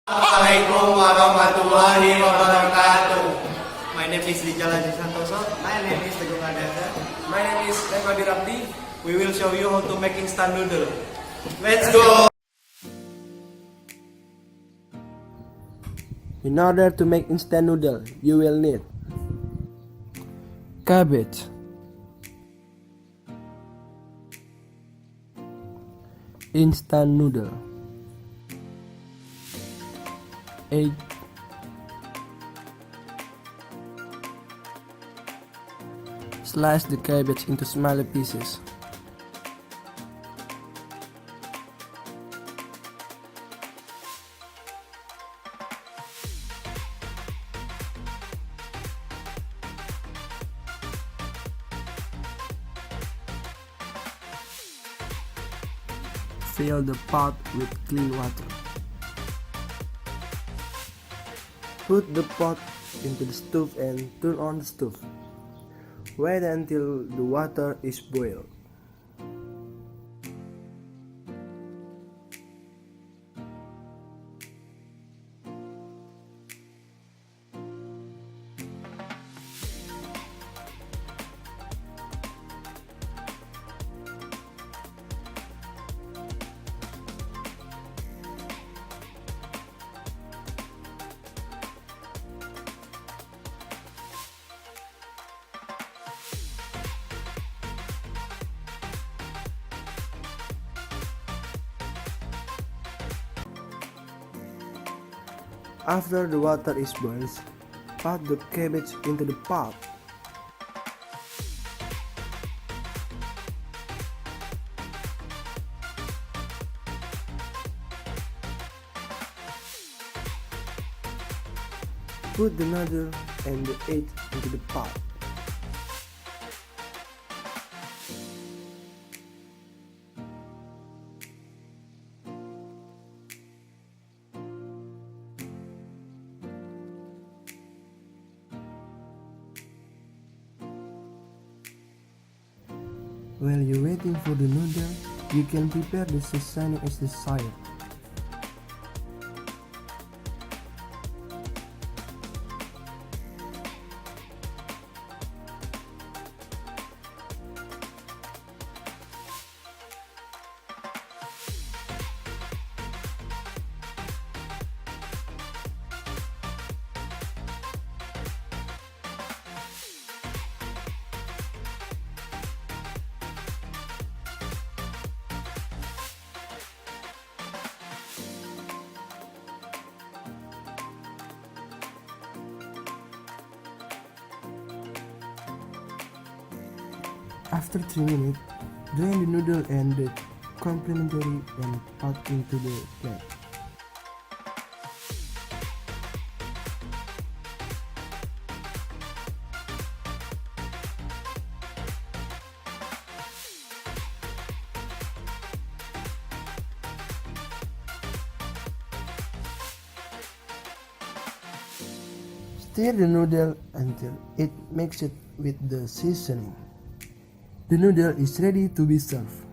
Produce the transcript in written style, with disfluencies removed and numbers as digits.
Assalamualaikum warahmatullahi wabarakatuh. My name is Rizal Santoso. My name is Teguh. My name is Abi Rabdi. We will show you how to make instant noodle. Let's go. In order to make instant noodle, you will need cabbage, instant noodle, egg, slice the cabbage into smaller pieces. Fill the pot with clean water. Put the pot into the stove and turn on the stove. Wait until the water is boiled. After the water is boiled, put the cabbage into the pot. Put the noodle and the egg into the pot. While you're waiting for the noodle, you can prepare the seasoning as desired. After 3 minutes, drain the noodle and the complementary and put into the plate. Stir the noodle until it mixes with the seasoning. The noodle is ready to be served.